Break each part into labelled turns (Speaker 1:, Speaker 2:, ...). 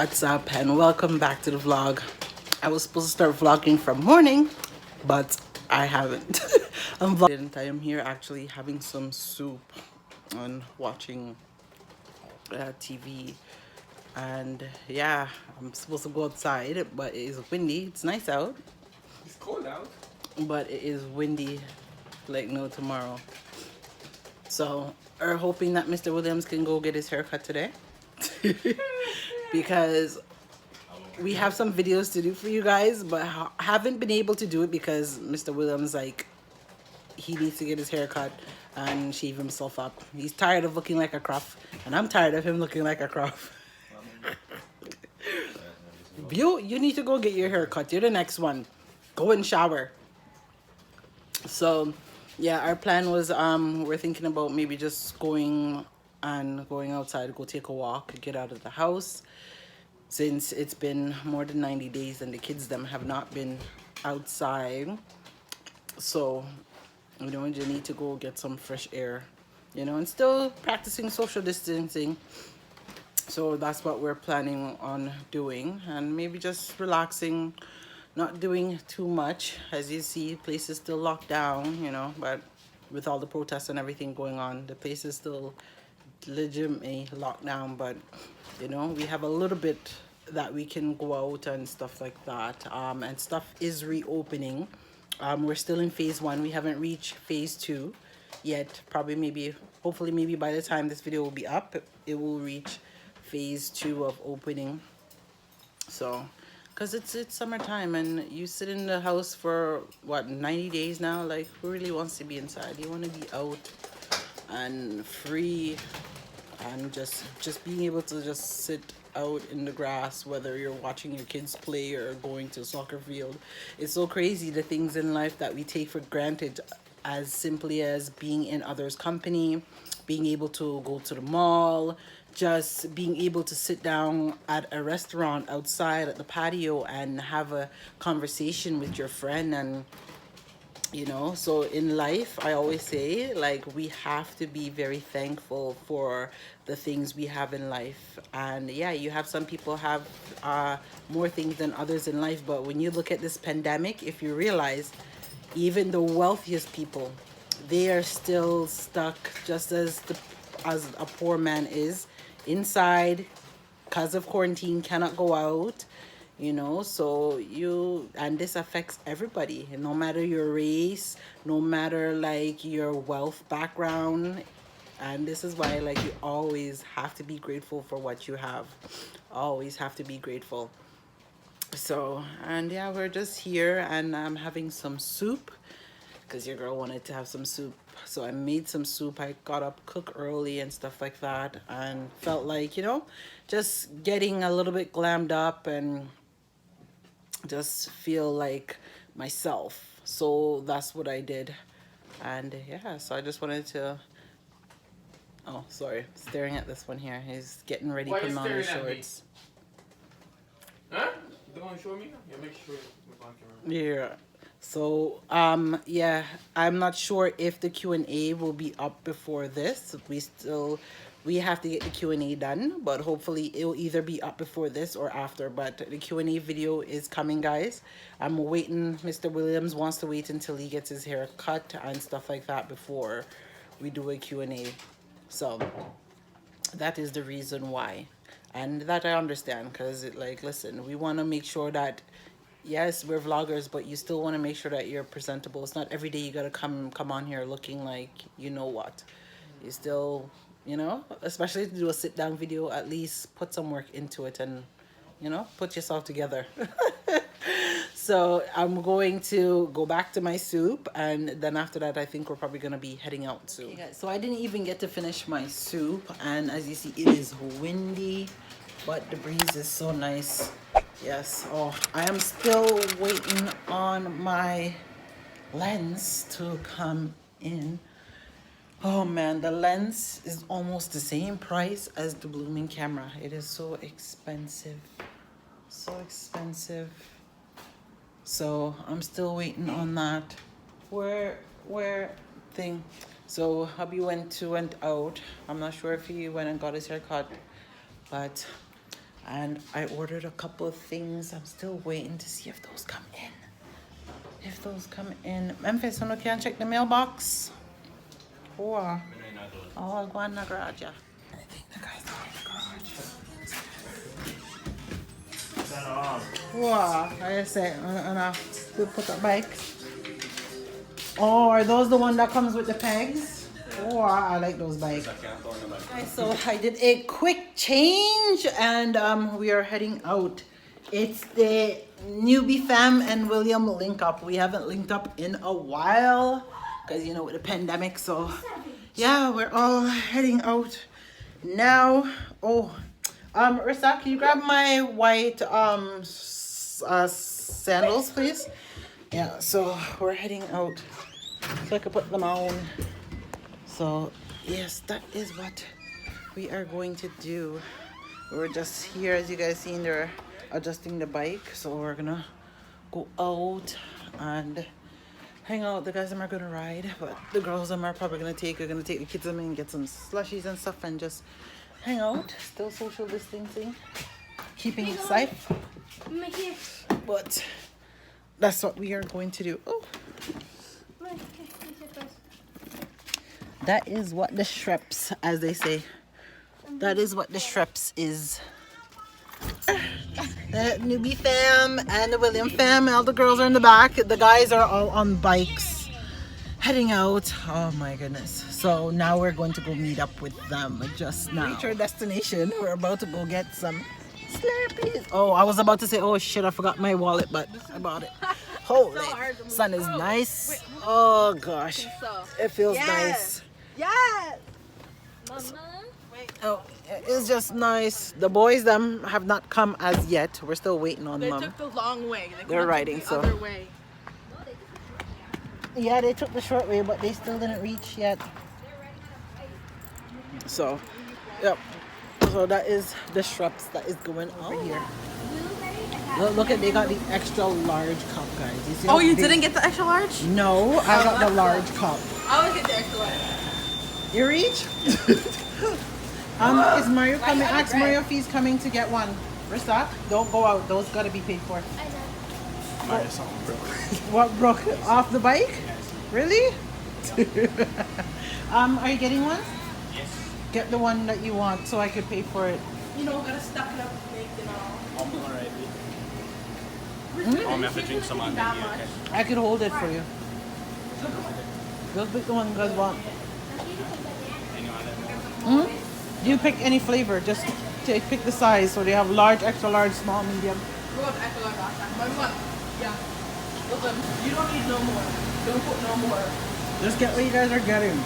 Speaker 1: What's up, and welcome back to the vlog. I was supposed to start vlogging from morning, but I haven't. I'm vlogging. I am here actually having some soup and watching TV, and yeah, I'm supposed to go outside, but it is windy. It's nice out.
Speaker 2: It's cold out,
Speaker 1: but it is windy like no tomorrow. So we're hoping that Mr. Williams can go get his haircut today. Because we have some videos to do for you guys, but haven't been able to do it because Mr. Williams, like, he needs to get his haircut and shave himself up. He's tired of looking like a cruff, and I'm tired of him looking like a cruff. You need to go get your haircut. You're the next one. Go and shower. So yeah, our plan was we're thinking about maybe just going outside, go take a walk, get out of the house, since it's been more than 90 days and the kids them have not been outside. So you know, you need to go get some fresh air, you know, and still practicing social distancing. So that's what we're planning on doing, and maybe just relaxing, not doing too much. As you see, place is still locked down, you know, but with all the protests and everything going on, the place is still legitimately locked down. But you know, we have a little bit that we can go out and stuff like that, and stuff is reopening. We're still in phase 1. We haven't reached phase 2 yet. Probably, maybe, hopefully, maybe by the time this video will be up, it will reach phase 2 of opening. So because it's summertime, and you sit in the house for what, 90 days now. Like, who really wants to be inside? You want to be out and free, and just being able to just sit out in the grass, whether you're watching your kids play or going to a soccer field. It's so crazy, the things in life that we take for granted, as simply as being in others' company, being able to go to the mall, just being able to sit down at a restaurant outside at the patio and have a conversation with your friend. And you know, so in life, I always say, like, we have to be very thankful for the things we have in life. And yeah, you have some people have more things than others in life, but when you look at this pandemic, if you realize, even the wealthiest people, they are still stuck just as a poor man is, inside because of quarantine, cannot go out, you know. So and this affects everybody, no matter your race, no matter like your wealth background. And this is why, like, you always have to be grateful for what you have. Always have to be grateful. So, and yeah, we're just here, and I'm having some soup because your girl wanted to have some soup. So I made some soup. I got up, cook early and stuff like that, and felt like, you know, just getting a little bit glammed up and just feel like myself. So that's what I did. And yeah, so I just wanted to, oh, sorry, staring at this one here. He's getting ready, putting on his shorts.
Speaker 2: huh? Don't show me. Yeah, make sure you're on camera.
Speaker 1: Yeah. So yeah, I'm not sure if the Q&A will be up before this. We have to get the Q&A done, but hopefully it will either be up before this or after. But the Q&A video is coming, guys. I'm waiting. Mr. Williams wants to wait until he gets his hair cut and stuff like that before we do a Q&A. So that is the reason why. And that I understand, because, like, listen, we want to make sure that, yes, we're vloggers, but you still want to make sure that you're presentable. It's not every day you got to come on here looking like you know what. You still, you know, especially to do a sit-down video, at least put some work into it and, you know, put yourself together. So I'm going to go back to my soup, and then after that, I think we're probably going to be heading out soon. Okay, guys, so I didn't even get to finish my soup, and as you see, it is windy, but the breeze is so nice. Yes. Oh, I am still waiting on my lens to come in. Oh man, the lens is almost the same price as the blooming camera. It is so expensive. So expensive. So I'm still waiting on that. Where thing. So hubby went out. I'm not sure if he went and got his hair cut, but And I ordered a couple of things. I'm still waiting to see if those come in. If those come in. Memphis, you can check the mailbox. Oh, I'll go in the garage, yeah. I think the guys are in the garage. Wow, I say, we'll put the bike. Oh, are those the one that comes with the pegs? Oh, I like those bikes. Okay, so I did a quick change and we are heading out. It's the Newbyfam and William link up. We haven't linked up in a while because, you know, with the pandemic. So yeah, we're all heading out now. Oh, Risa, can you grab my white sandals, please? Yeah, so we're heading out so I can put them on. So yes, that is what we are going to do. We're just here, as you guys seen, they're adjusting the bike. So we're gonna go out and hang out. The guys are gonna ride, but the girls are probably gonna take the kids and get some slushies and stuff and just hang out. Still social distancing, keeping it safe. But that's what we are going to do. Oh. That is what the Shreps, as they say. That is what the Shreps is. The Newby fam and the William fam, all the girls are in the back. The guys are all on bikes, heading out. Oh my goodness. So now we're going to go meet up with them just now. Reach our destination. We're about to go get some Slurpees. Oh, I was about to say, oh shit, I forgot my wallet, but I bought it. Holy, sun is nice. Oh gosh, it feels nice.
Speaker 3: Yes. Mama.
Speaker 1: Oh, it's just nice. The boys them have not come as yet. We're still waiting on them.
Speaker 3: They took the long way.
Speaker 1: They're riding, so.
Speaker 3: Other way.
Speaker 1: Yeah, they took the short way, but they still didn't reach yet. So, yep. So that is the Shreps that is going over here. Look at, they got the extra large cup, guys. You see
Speaker 3: Oh, you didn't get the extra large?
Speaker 1: No, I got the large cup.
Speaker 3: I always get the extra large.
Speaker 1: You reach? Is Mario coming? Ask Mario if he's coming to get one. Rista, don't go out. Those gotta be paid for.
Speaker 4: Mine is something broke.
Speaker 1: What broke? Off the bike? Really? Are you getting one?
Speaker 4: Yes.
Speaker 1: Get the one that you want so I could pay for it.
Speaker 3: You know, gotta stuff it up and make it all.
Speaker 4: I'm alright. I'm have to drink some out
Speaker 3: That
Speaker 4: here.
Speaker 3: much.
Speaker 1: I could hold it for you. Just pick the one you guys want. You pick any flavor. Just pick the size. So they have large, extra large, small, medium.
Speaker 3: We got the extra large last time. But we want, yeah. Listen, you don't need no more. Don't put no more.
Speaker 1: Just get what you guys are getting.
Speaker 3: We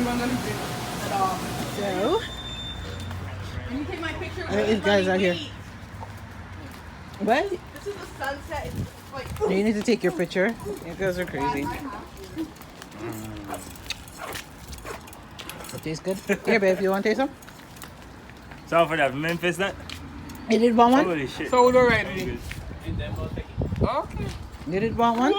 Speaker 3: weren't gonna drink at all.
Speaker 1: So,
Speaker 3: Can you take my picture?
Speaker 1: I think these guys are here. What?
Speaker 3: This is the sunset. It's like.
Speaker 1: You need to take your picture. You guys are crazy. It tastes good. Here, babe, you want to taste some?
Speaker 4: So for that Memphis that?
Speaker 1: You did want one?
Speaker 4: Holy shit.
Speaker 3: So we're ready. Okay.
Speaker 1: You did want one?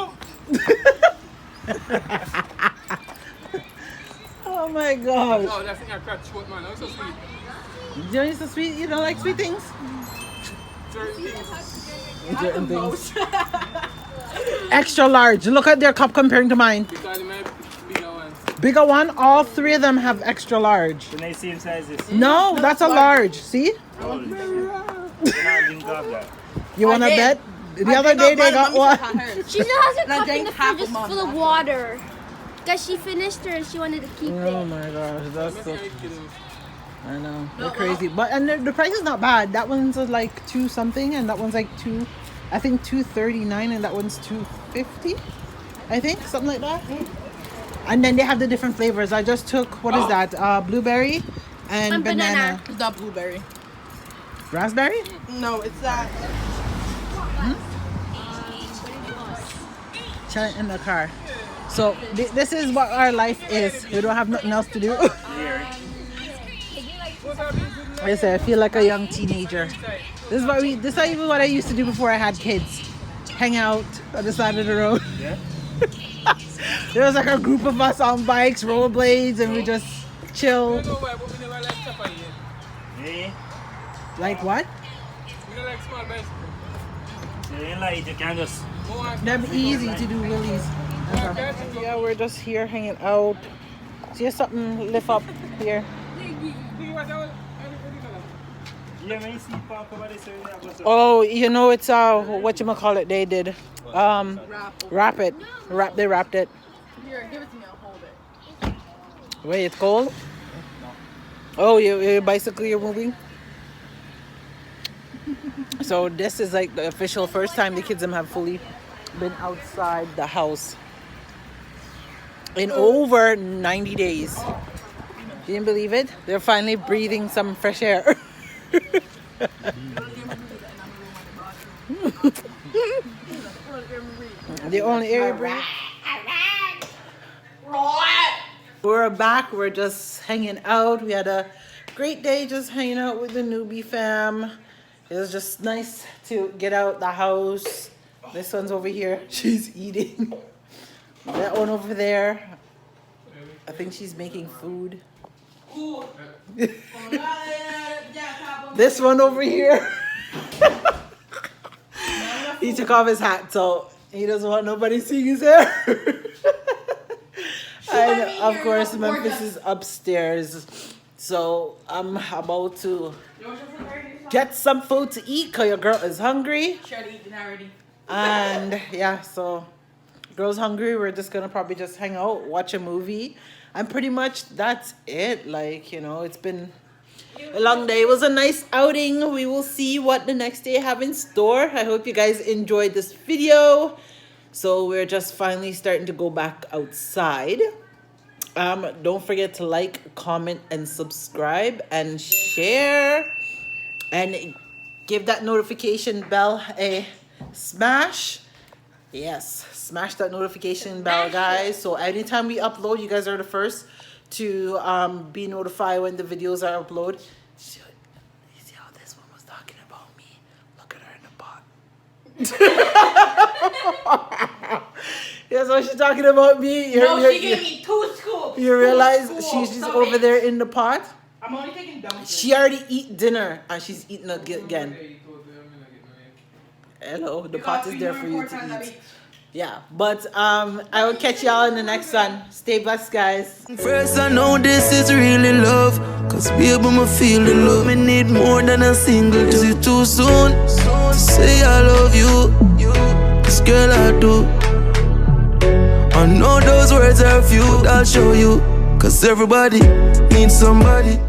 Speaker 1: Oh my gosh.
Speaker 2: Oh, that thing I cracked short, man. That was so sweet.
Speaker 1: You don't eat so sweet? You don't like sweet things?
Speaker 2: Certain things.
Speaker 1: Certain things. Extra large. Look at their cup comparing to mine.
Speaker 2: Because it might be the one.
Speaker 1: Bigger one. All three of them have extra large.
Speaker 4: Can they same size as
Speaker 1: No, that's a large. See?
Speaker 4: Holy shit. Drink off that.
Speaker 1: You want to
Speaker 3: did.
Speaker 1: bet? The other day they got one.
Speaker 5: She still has a
Speaker 3: And I
Speaker 5: cup in
Speaker 3: drank
Speaker 5: the
Speaker 3: half
Speaker 5: fridge
Speaker 3: of
Speaker 5: just
Speaker 3: mine.
Speaker 5: full of water. Because she finished her and she wanted to keep
Speaker 1: Oh
Speaker 5: it.
Speaker 1: my gosh, that's so.
Speaker 2: Maybe I need to do.
Speaker 1: I know, they're crazy. But and the price is not bad. That one's like 2 something, and that one's like I think 239, and that one's 250. I think something like that. And then they have the different flavors. I just took what is that? Blueberry and
Speaker 5: And
Speaker 1: banana.
Speaker 3: It's not blueberry.
Speaker 1: Raspberry?
Speaker 3: No, it's that.
Speaker 1: Chat in the car. So this is what our life is. We don't have nothing else to do. I say I feel like a young teenager. This is not even what I used to do before I had kids. Hang out on the side of the road.
Speaker 4: Yeah?
Speaker 1: There was like a group of us on bikes, rollerblades, and we just chill.
Speaker 2: I don't know why, but we never like chopper yet.
Speaker 4: Yeah?
Speaker 1: Like what?
Speaker 2: like small bicycle.
Speaker 4: You ain't like you can just.
Speaker 1: Them easy to do willies. Yeah, we're just here hanging out. See something lift up here.
Speaker 4: Yeah, when you see park over there, so you have to-
Speaker 1: Oh, you know it's whatchamacallit they did. Wrap it. They wrapped it.
Speaker 3: Here, give it to me. I'll hold it.
Speaker 1: Wait, it's cold? Oh, your bicycle you're moving? So this is like the official first time the kids have fully been outside the house in over 90 days. You didn't believe it? They're finally breathing some fresh air. The only air you breathe. We're back. We're just hanging out. We had a great day just hanging out with the Newby fam. It was just nice to get out the house. This one's over here. She's eating. That one over there. I think she's making food. This one over here. He took off his hat, so he doesn't want nobody seeing his hair. And of course, Memphis is upstairs. So I'm about to get some food to eat because your girl is hungry.
Speaker 3: She already eaten already.
Speaker 1: And yeah, so girl's hungry. We're just gonna probably just hang out, watch a movie, and pretty much that's it. Like, you know, it's been a long day. It was a nice outing. We will see what the next day have in store. I hope you guys enjoyed this video. So we're just finally starting to go back outside. Don't forget to like, comment, and subscribe, and share, and give that notification bell a smash. Yes, smash that notification bell, guys. So anytime we upload, you guys are the first to be notified when the videos are uploaded. You see how this one was talking about me? Look at her in the pot. That's what she's talking about me.
Speaker 3: She gave me 2 scoops.
Speaker 1: You realize she's just over there in the pot?
Speaker 3: I'm only taking dumplings.
Speaker 1: She already eat dinner and she's eating again. Hello, the pot is there for you to eat. Yeah, but I will catch y'all in the next one. Stay blessed, guys.
Speaker 6: First I know this is really love, cause baby me feel the love. Me need more than a single. Is it too soon to say I love you? This girl I do. I know those words are few, I'll show you, cause everybody needs somebody.